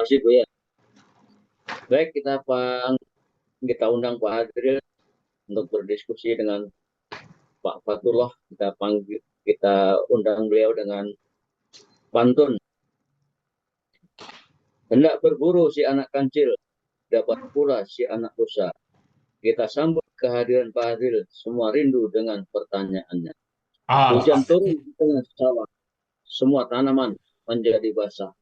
kasih Bu ya. Baik, kita undang Pak Hadril untuk berdiskusi dengan Pak Fatullah. Kita undang beliau dengan pantun. Hendak berburu si anak kancil, dapat pula si anak rusa. Kita sambut kehadiran Pak Hadril, semua rindu dengan pertanyaannya. Hujan turun di tengah sawah, semua tanaman menjadi basah.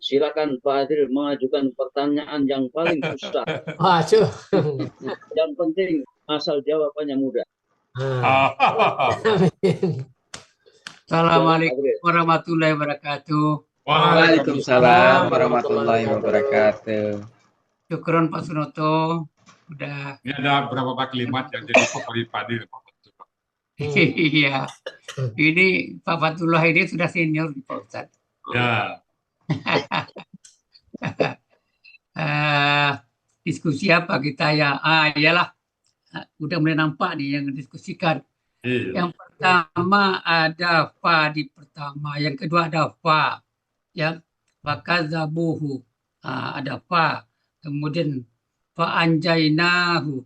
Silakan Pak Hadril mengajukan pertanyaan yang paling susah. Waduh. Yang penting asal jawabannya mudah. Assalamualaikum warahmatullahi wabarakatuh. Waalaikumsalam warahmatullahi wabarakatuh. Syukron Pak Sunoto. Udah. Ini ada beberapa kalimat yang jadi favorit Fadil. Iya. Ini Pak Fatullah ini sudah senior Pak Ustadz. Ya. Diskusi apa kita ya? Iyalah. Udah mulai nampak nih yang diskusikan. Iya. Yang pertama ada fa di pertama, yang kedua ada fa, ya, fakazabuhu, ada fa, kemudian fa anjainahu.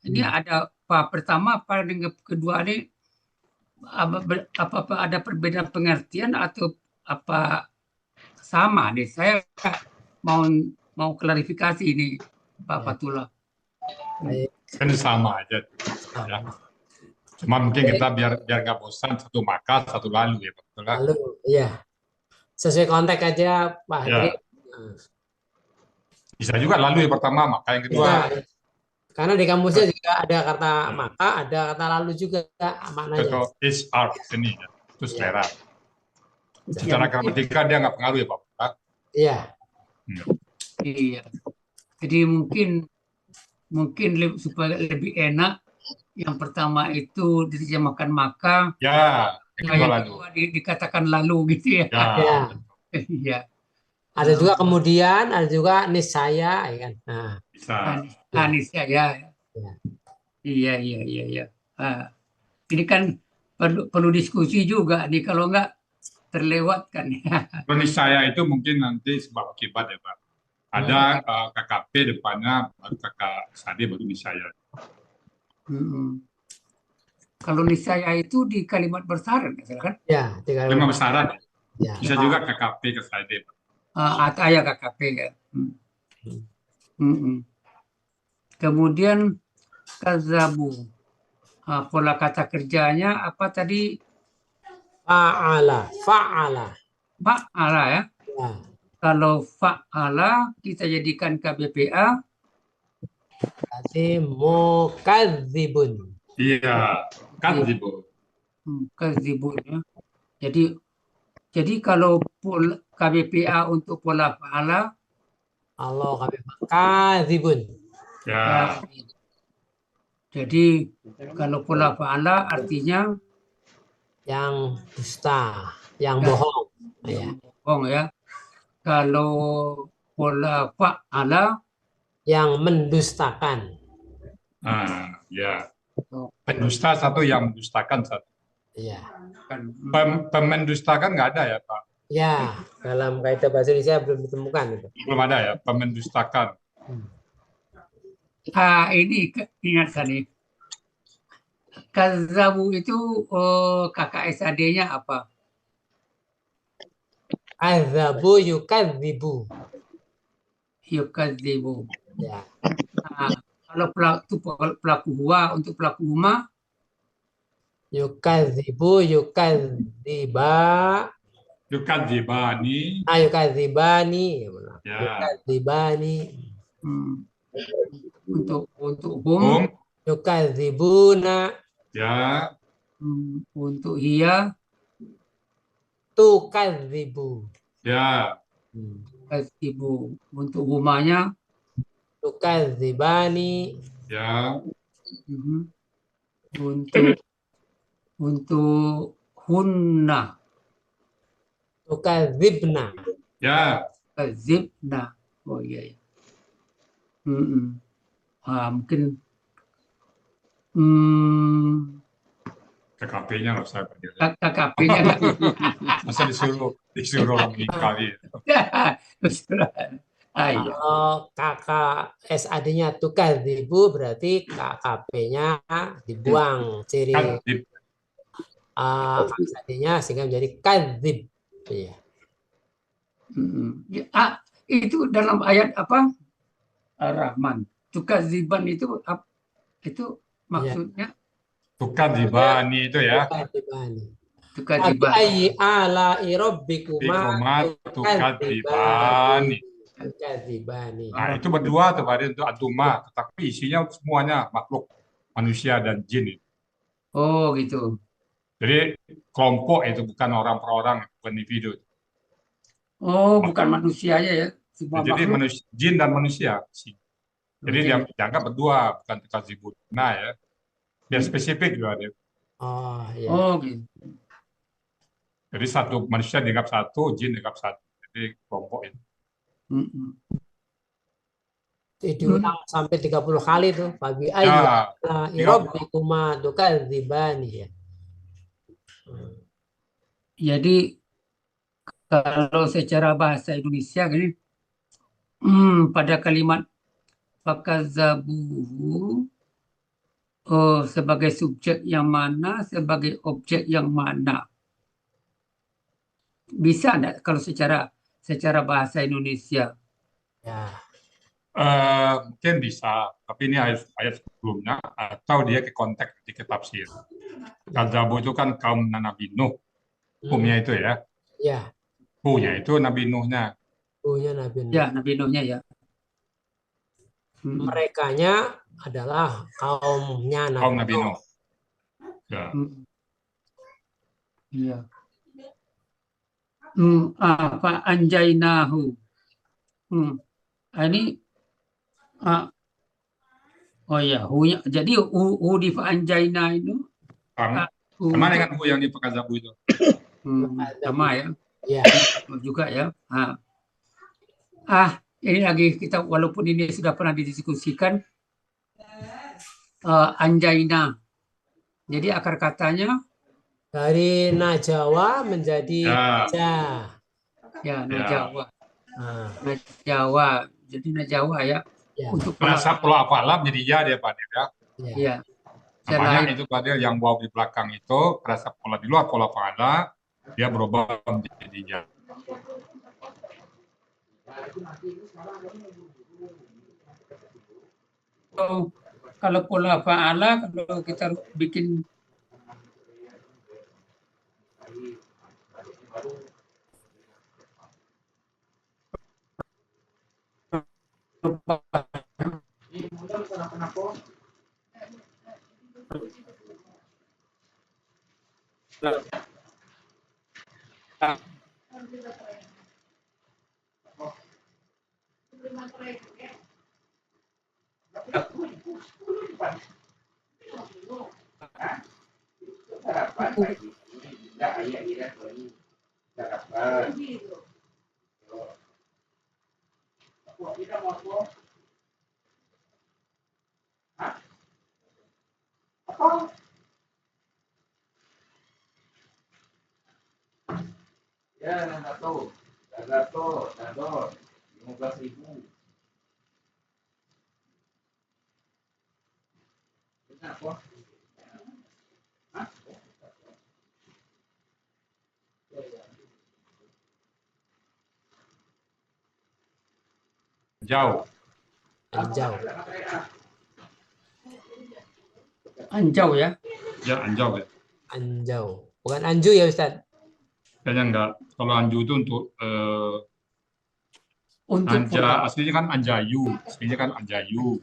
Ini ada fa pertama, fa dengan kedua ini apa ada perbedaan pengertian atau apa sama nih? Saya mau klarifikasi ini Pak Fatullah. Kan sama aja. Ya. Cuma mungkin kita biar nggak bosan satu maka satu lalu ya Pak. Lalu, iya. Sesuai konteks aja Pak Hadri. Ya. Bisa juga lalu yang pertama, maka yang kedua. Bisa. Karena di kamusnya juga ada kata maka, ada kata lalu juga maknanya. Kalau is art seni, ya. Itu selera. Secara gramatikal dia nggak pengaruh ya Pak. Iya. Iya. Jadi mungkin supaya lebih enak, yang pertama itu diterjemahkan maka, ya, yang kedua dikatakan lalu gitu ya. Ya. Iya. Ada juga kemudian, ada juga niscaya, ya kan. Nah. Bisa. Niscaya. Iya. Ini kan perlu diskusi juga nih, kalau nggak terlewatkan. Niscaya itu mungkin nanti sebab akibat ya Pak. Ada KKP depannya, baru kakak Sade, baru niscaya. Kalau niscaya itu di kalimat bersyarat, kan? Ya, di kalimat bersyarat. Ya. Bisa juga KKP ke Sade. Atau ya KKP ya. Kemudian kazabu. Pola kata kerjanya apa tadi? Fa'ala. Ya. Kalau fa'ala kita jadikan KBPA. Berarti mukadzibun. Iya, kadzibun. Kadzibun ya. Jadi kalau KBPA untuk pola fa'ala, Allah kadzibun. Ya. Jadi kalau pola fa'ala artinya yang dusta, yang bohong. Bohong ya. Kalau pola fa'ala yang mendustakan. Ya. Pendusta satu, yang mendustakan satu. Iya. Pemendustakan nggak ada ya Pak? Ya, dalam kaidah bahasa Indonesia belum ditemukan itu. Belum ada ya, pemendustakan. Ini ingatkan nih. Kazabu itu KKSAD-nya apa? Kazabu yukadzibu. Yukadzibu. Ya. Kalau pelaku huwa, untuk pelaku huma, yukadzibu, yukadziba. Yukadzibani. Yukadzibani. Ya. Yukadzibani. Untuk hum. Yukadzibuna. Ya. Untuk hiya. Tukadzibu. Ya. Kadzibu. Untuk humanya. Tukadzibani. Ya. Untuk hunna. Tukadzibna. Ya. Tukadzibna. Oh iya. Mungkin KKP-nya nggak usah. KKP-nya masa disuruh orang mengingkari. Iya. Kalau kakak SAD-nya tukadzibu berarti KKP-nya dibuang ciri Kadzib. SAD-nya sehingga menjadi kadzib. Iya. Itu dalam ayat apa? Ar-Rahman. Tukadziban itu maksudnya Tukadzibani itu ya. Tukadzibani. tukadziban. Ayyi ala'i rabbikuma Tukadzibani. tukadzibani. Nah, itu berdua tuh Pak untuk Atuma, tetapi isinya semuanya makhluk manusia dan jin. Oh gitu. Jadi kelompok itu bukan orang per orang, bukan individu. Oh, bukan manusianya ya. Semua Jadi makhluk. jin dan manusia. Jadi dia dianggap berdua, bukan tukadzibuna ya. Biar spesifik juga ada. Oh, iya. Oh gitu. Jadi satu manusia dianggap satu, jin dianggap satu. Jadi kelompok itu. Diulang sampai 30 kali tuh. Fabi ayyi ala'i rabbikuma tukadzibani ya. Jadi kalau secara bahasa Indonesia gini, pada kalimat fakadzabuhu sebagai subjek yang mana, sebagai objek yang mana? Bisa enggak kalau secara bahasa Indonesia? Ya. Mungkin bisa, tapi ini ayat sebelumnya atau dia ke konteks di tafsir. Kadzabu itu kan kaum Nabi Nuh, hukumnya itu ya. Ya. Hunya itu Nabi Nuhnya. Hunya Nabi Nuh. Ya, Nabi Nuhnya ya. Merekanya adalah kaumnya Nabi Nuh. Ya. Iya. Apa anjainahu? Ini oh ya, hunya. Jadi di anjaina itu sama dengan hu yang di Fakadzabu itu. Sama ya. Ya. Juga ya. Ini lagi kita walaupun ini sudah pernah didiskusikan anjaina. Jadi akar katanya dari Najawa menjadi ja. Ya, Najawa. Najawa. Jadi Najawa ya. Untuk Perasa pulau alam jadi ya dia Pak ya. Iya. Namanya itu Pak yang wow di belakang itu perasa pola di luar pola fa'ala dia berubah menjadi ya. Kalau pola fa'ala kalau kita bikin Ya, Nagato, 15.000. Kenapa? Jauh. Anjau. Anjau ya. Ya, Anjau ya. Anjau. Bukan Anju ya Ustaz? Kayaknya enggak. Kalau Anju itu untuk aslinya kan Anjayu. Aslinya kan Anjayu.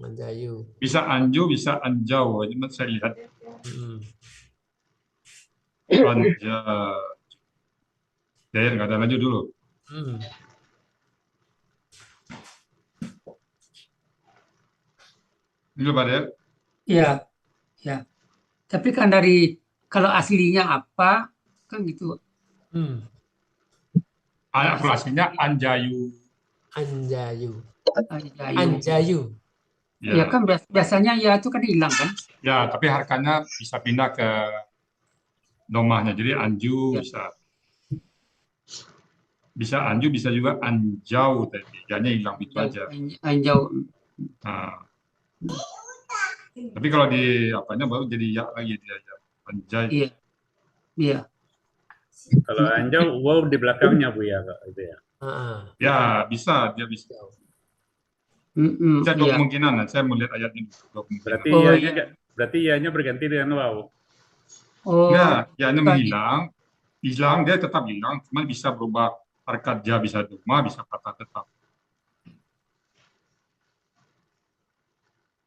Anjayu. Bisa Anju, bisa Anjau. Cuma saya lihat. Anja. Ya, nggak ada lanjut dulu. Dulu Pak ya. Iya. Ya. Tapi kan kalau aslinya apa kan gitu. Aslinya Anjayu. Anjayu. Anjayu. Anjayu. Ya kan biasanya ya itu kan hilang kan? Ya, tapi harkanya bisa pindah ke domahnya. Jadi Anju bisa. Bisa anju, bisa juga anjau tadi. Janya hilang itu aja. Anjau. Nah, tapi kalau di apanya baru jadi ya lagi dia ya. Anjay. Iya. Iya. Kalau anjau wow di belakangnya Bu ya Kak, itu ya. Ya, bisa, dia bisa. Saya Iya. kemungkinan, saya melihat ayatnya dua kemungkinan. Berarti Oh, ianya iya. berarti ianya berganti dengan wow. Oh, Enggak, ya bukan. menghilang, hilang dia tetap hilang, cuma bisa berubah harkat ja, bisa doma, bisa kata tetap.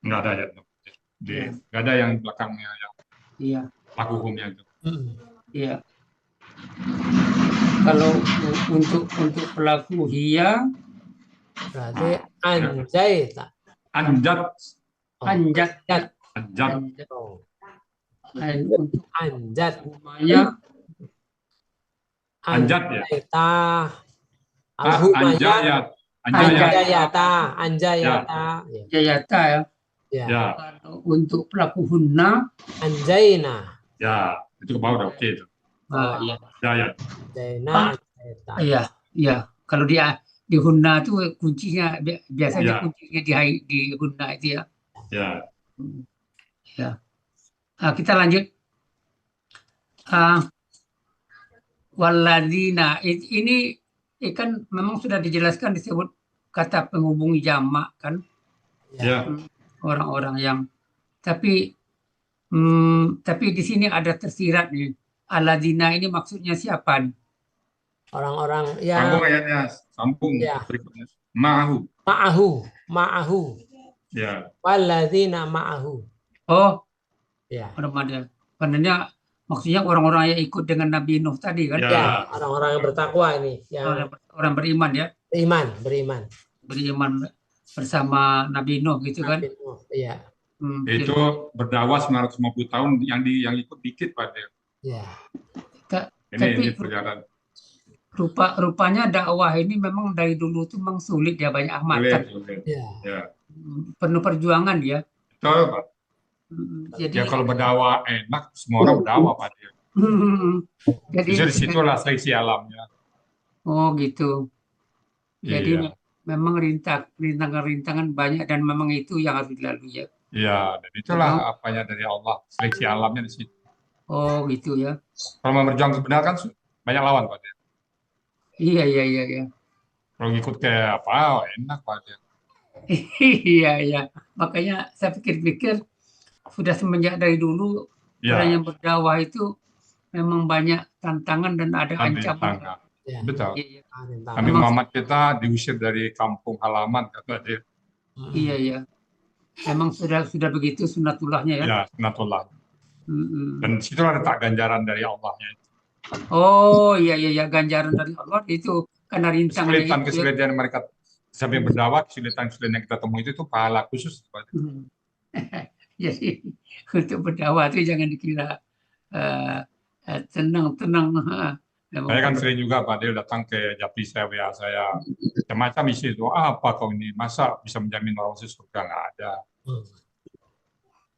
Enggak ada ayatnya. Enggak ada yang belakangnya yang Iya. laku hukumnya itu. Iya. Kalau untuk pelaku hiya Berarti anjaita. Anjat, anjat. anjat, Oh. Untuk Anjat. humaya anjat ya. Anjaita. Ah, Al-humaya. anjayat, Anjayata. Anjayata. Ya. jayata ya. Ya. Ya, Kalau untuk pelaku hunna, Anjaina. ya, itu ke bawah udah oke itu. iya. Ya, Anjaina. Anjaita. Iya, iya. Kalau dia di hunna itu kuncinya biasanya Ya. kuncinya di hunna itu ya. ya. Ya. Kita lanjut. Walladzina ini kan memang sudah dijelaskan disebut kata penghubung jamak kan, Ya. orang-orang yang tapi di sini ada tersirat nih. Alladzina ini maksudnya siapa nih? Orang-orang yang Sambung ayatnya, sambung Ya. berikutnya. Ma'ahu. ma'ahu. Ya. Walladzina ma'ahu. Oh, Ya. Ramadan. Sebenarnya maksudnya orang-orang yang ikut dengan Nabi Nuh tadi kan? Ya. Ya, orang-orang yang bertakwa ini, yang Orang beriman ya, beriman. beriman bersama Nabi Nuh gitu kan? Iya. Itu berdakwah 950 tahun yang ikut dikit pada. Ya. Tapi Ini perjalanan. rupanya dakwah ini memang dari dulu tuh memang sulit ya, banyak hambatan. Sulit. Ya. Ya. Penuh perjuangan ya. Betul, Pak. Jadi Ya kalau berdakwah enak, semua orang berdakwah Pak. jadi Justru disitulah seleksi alamnya. oh gitu. Jadi Iya. memang rintangan-rintangan banyak dan memang itu yang harus dilalui ya. Iya, dan itulah apanya dari Allah, seleksi alamnya di situ. Oh gitu ya. Kalau mau berjuang kebenaran kan banyak lawan Pak. Iya. Kalau ngikut kayak apa, enak Pak. Iya. Makanya saya pikir-pikir sudah semenjak dari dulu orang yang berdakwah itu memang banyak tantangan dan ada ancaman. Ya. Betul. Iya. Nabi Muhammad kita diusir dari kampung halaman kata dia. Iya. Memang sudah begitu sunatullahnya ya. Ya, sunatullah. Dan situlah letak ganjaran dari Allahnya itu. Oh iya ganjaran dari Allah itu karena rintangannya itu. Kesulitan mereka sampai berdakwah, kesulitan yang kita temui itu pahala khusus. Jadi untuk berdakwah itu jangan dikira tenang. Saya kan sering juga Pak Del datang ke Japri saya, macam-macam isi itu, apa kau ini, masa bisa menjamin orang masuk surga, nggak ada.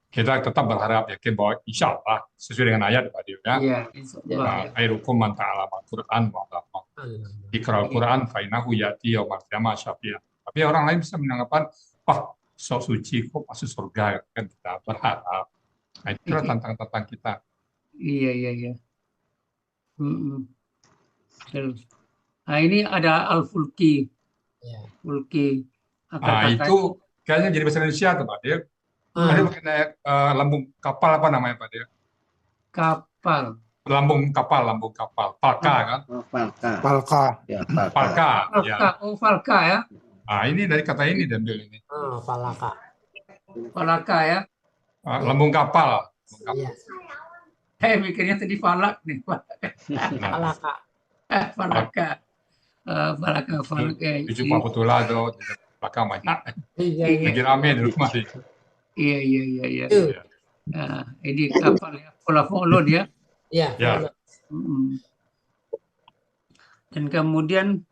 Kita tetap berharap yakin bahwa insya Allah sesuai dengan ayat Pak Del ya. Iya, Khairukum man ta'allama al-Qur'an wa 'allamahu. Iqra al-Qur'an fa innahu ya'ti yaumal qiyamah syafi'an. Tapi orang lain bisa menanggapan, wah sok suci kok masuk surga, kan kita berharap. Nah, itulah tantangan kita. Iya. Nah ini ada Al-Fulki. Fulki. Itu kayaknya jadi bahasa Indonesia tuh Pak Del. Ada mengenai lambung kapal apa namanya Pak Del? Kapal. Lambung kapal. Falka kan? Falka. Ya, Falka. Ya. Oh, Falka ya. Ini dari kata ini dan Del ini. Falaka ya. Lambung kapal. Iya. Mikirnya tadi falak nih. Falaka. Tujuh Pak Putula tuh, belakang banyak. Iya. Lagi rame di rumah. Iya. Nah, ini kapal ya. Folon ya. Iya. Dan kemudian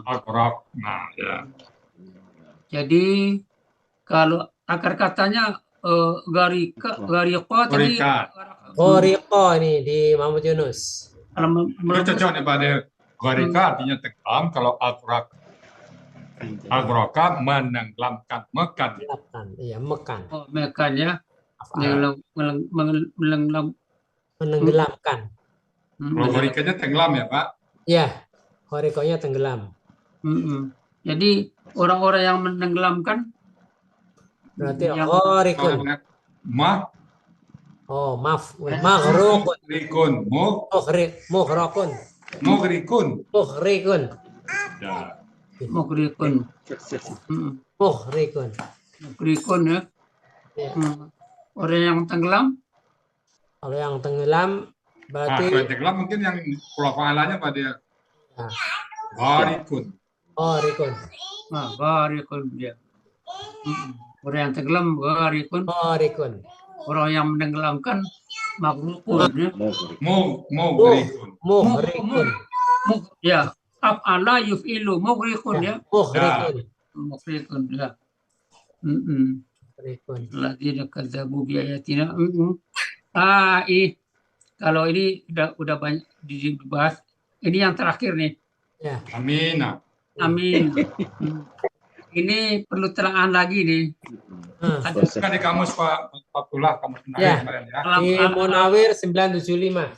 Agraqna. Ya. Jadi kalau akar katanya Garika tadi. Ghariqa ini di Muhammad Yunus. Itu cocok nih Pak Del. Gharika artinya tenggelam, kalau Agroka menenggelamkan, mekan. Iya, mekan. Oh, mekan ya. Menenggelamkan. Kalau Gharikanya tenggelam ya Pak? Iya, Ghariqanya tenggelam. Jadi orang-orang yang menenggelamkan berarti Ghariqun. Oh, maaf. Maghrukun. Mughraqun. Mughrikun. Mughrikun. Ya. Mughrikun. Mughrikun. Mughrikun ya. Orang yang tenggelam? Kalau yang tenggelam berarti kalau tenggelam mungkin yang pulau pahalanya Pak dia. Gharikun. Gharikun. Gharikun dia. Orang yang tenggelam gharikun. Gharikun. Orang yang menenggelamkan maghrukun ya. Mughrikun. Ya, af'ala yuf'ilu mughrikun ya. Mughrikun. Mughrikun ya. Ladzina kadzabu bi ayatina. Kalau ini udah banyak dibahas. Ini yang terakhir nih. Ya. Amin. Ini perlu telaah lagi nih. Ada di kamus Pak Abdullah, kamus ya. Kemarin ya. Di Munawir 975.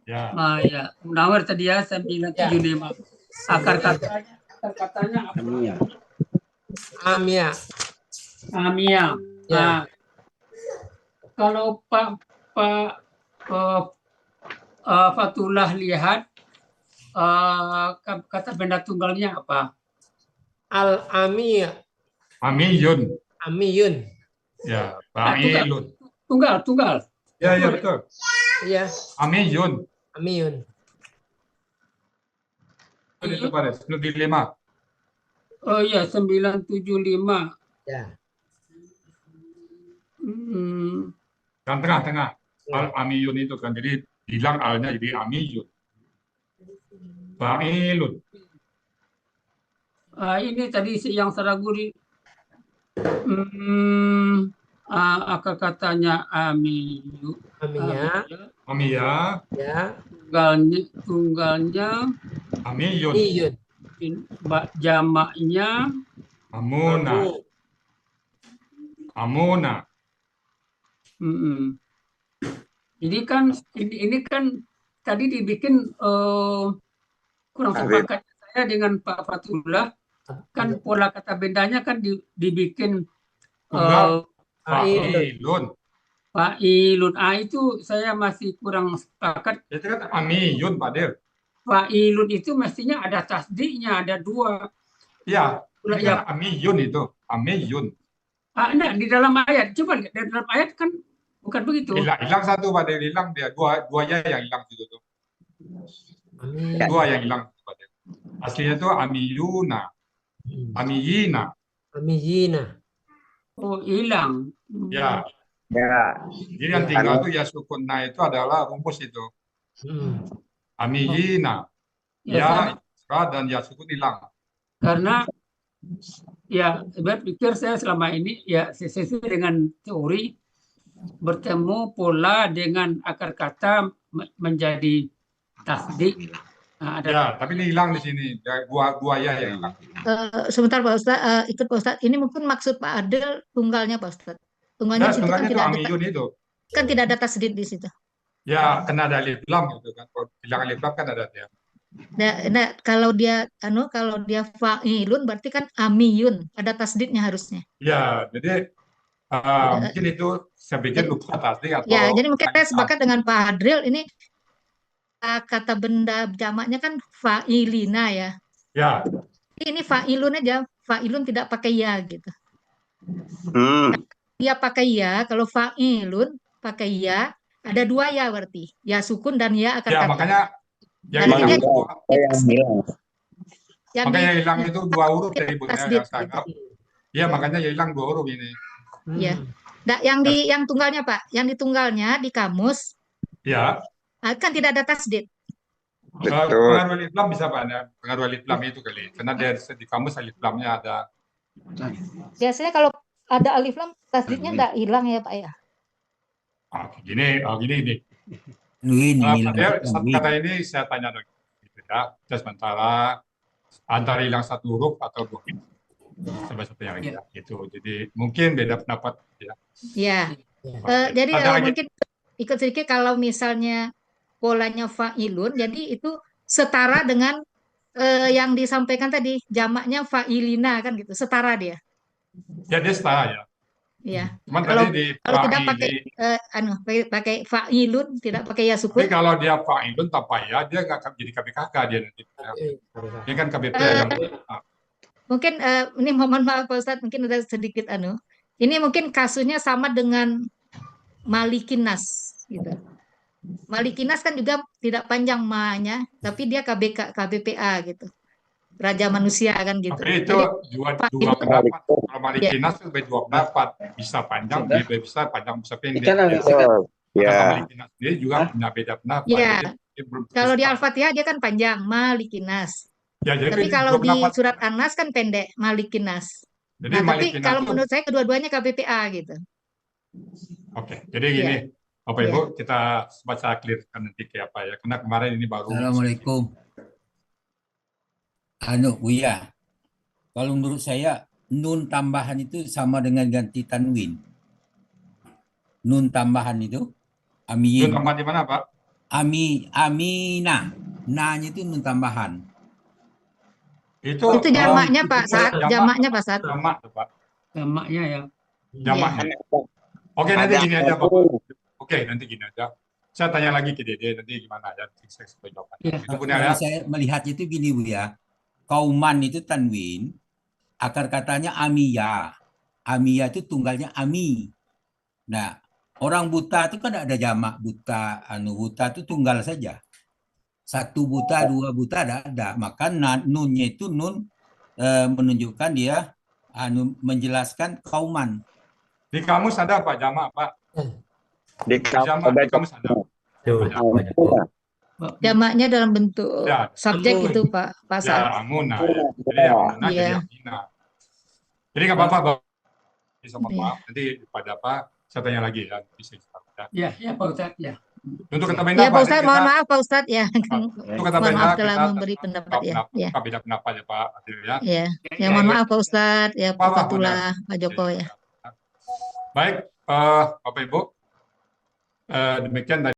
Ya. Ya. Munawir tadi ya 975. Akar katanya apa? Amia. Ya. Kalau Pak Fatullah lihat kata benda tunggalnya apa? Al-Amiyah. Amiyun. Ya, Amiyun. Tunggal. Ya, betul. Iya. Amiyun. Itu pada 975. Oh iya, 975. Ya. Kan tengah-tengah. Al-Amiyun itu kan, jadi hilang alnya jadi Amiyun. Fa'ilun. Ini tadi yang saya ragu di akar katanya Amiyah. Ya. Tunggalnya Amiyun. Jamaknya Amuna. Ini kan tadi dibikin kurang sepakat saya dengan Pak Fatullah. Kan pola kata bendanya kan dibikin Fa'ilun. Itu saya masih kurang sepakat. Itu kan Amiyun Pak Del. Fa'ilun itu mestinya ada tasdiknya, ada dua. Iya, kan Amiyun itu. Amiyun. Enggak, di dalam ayat. Coba lihat, di dalam ayat kan bukan begitu. Hilang satu Pak Del, hilang dia. Dua ya yang hilang itu tuh. Dua yang hilang Pak Del. Aslinya itu Amiyuna. Amiyina. Oh, hilang. Ya. Jadi yang tinggal itu ya sukunna itu adalah rumus itu. Amiyina. Ya, dan ya sukun hilang. Karena ya, berpikir saya selama ini ya sesuai dengan teori bertemu pola dengan akar kata menjadi tasdik. Ya, tapi ini hilang di sini. Dua ya yang hilang. Sebentar Pak Ustadz, ikut Pak Ustadz. Ini mungkin maksud Pak Adel tunggalnya Pak Ustadz. Tunggalnya itu kan tidak ada, kan tidak ada tasdid di situ. Ya, kena ada alif lam gitu kan. Kalau bilang alif lam kan ada dia. Nah, kalau dia fa'ilun berarti kan amiyun, ada tasdidnya harusnya. Ya, jadi mungkin itu saya bikin lupa tasdik atau. Ya, jadi mungkin saya sepakat dengan Pak Adril ini kata benda jamaknya kan fa'ilina ya. Ya. Ini fa'ilun aja, fa'ilun tidak pakai ya gitu. Dia pakai ya, kalau fa'ilun pakai ya, ada dua ya berarti. Ya sukun dan ya akar kata. Makanya yang hilang itu dua huruf dari budaya Arab. Iya, makanya hilang dua huruf ini. Ya. Nah, yang tunggalnya Pak, yang di tunggalnya di kamus. Ya. Kan tidak ada tasdid. Pengaruh alif lam bisa Pak, pengaruh alif lam itu kali. Karena di kamus alif lamnya ada. Biasanya kalau ada alif lam, tasdidnya nggak hilang ya Pak ya? Gini. Kata ini saya tanya lagi, gitu ya. Sementara antara hilang satu huruf atau 2 huruf. Satu-satunya lagi ya. Gitu. Jadi mungkin beda pendapat ya. Ya. Jadi mungkin ikut sedikit kalau misalnya polanya fa'ilun, jadi itu setara dengan yang disampaikan tadi, jamaknya fa'ilina kan gitu, setara dia. Ya dia setara ya. Iya. Cuman kalau tidak pakai fa'ilun, tidak pakai ya sukun. Tapi kalau dia fa'ilun tanpa ya, dia nggak akan jadi KBKK dia nanti. Dia kan KBP yang mungkin ini mohon maaf Pak Ustadz, mungkin ada sedikit ini mungkin kasusnya sama dengan Malikinas gitu. Malikinas kan juga tidak panjang ma-nya, tapi dia KBPA gitu. Raja manusia kan gitu. Tapi itu dua pendapat. Kalau Malikinas itu beda 2 pendapat. Bisa panjang, bisa panjang, bisa pendek. Malikinas sendiri juga punya beda pendapat. Ya. Kalau di Al-Fatihah dia kan panjang, Malikinas. Ya, tapi kalau di surat An-Nas kan pendek, Malikinas. Jadi tapi kalau menurut saya kedua-duanya KBPA gitu. Oke, jadi gini, Bapak Ibu, kita baca clearkan nanti kayak apa ya. Karena kemarin ini baru. Assalamualaikum. Buya, kalau menurut saya nun tambahan itu sama dengan ganti tanwin. Nun tambahan itu amin. Nun tambahan di mana, Pak? Amina. Na-nya itu nun tambahan. Itu jamaknya Pak Saat. Jamaknya Pak Saat. Jamaknya ya. Jamaknya. Oke, nanti gini aja Bapak. Oke, nanti gini aja. Saya tanya lagi ke Dede, nanti gimana ya? Saya melihat itu gini Bu ya. Kauman itu tanwin, akar katanya amiya. Amiya itu tunggalnya ami. Nah, orang buta itu kan ada jamak buta, buta itu tunggal saja. 1 buta, 2 buta ada. Maka nunnya itu nun menunjukkan dia menjelaskan kauman. Di kamus ada apa jamak, Pak? Di kamus ada. Jamaknya dalam bentuk subjek itu Pak Saat. Ya, amuna. Jadi amuna jadi amina. Jadi nggak apa-apa, bisa maaf. Nanti pada apa? Saya tanya lagi ya. Bisa ya Pak Ustadz ya. Untuk kata ya Pak Ustadz, mohon maaf Pak Ustadz ya. Untuk kata mohon maaf telah memberi pendapat ya. Beda pendapat ya Pak Adil ya. Ya, mohon maaf Pak Ustadz ya, Pak Tula, Pak Joko ya. Baik, Bapak Ibu, demikian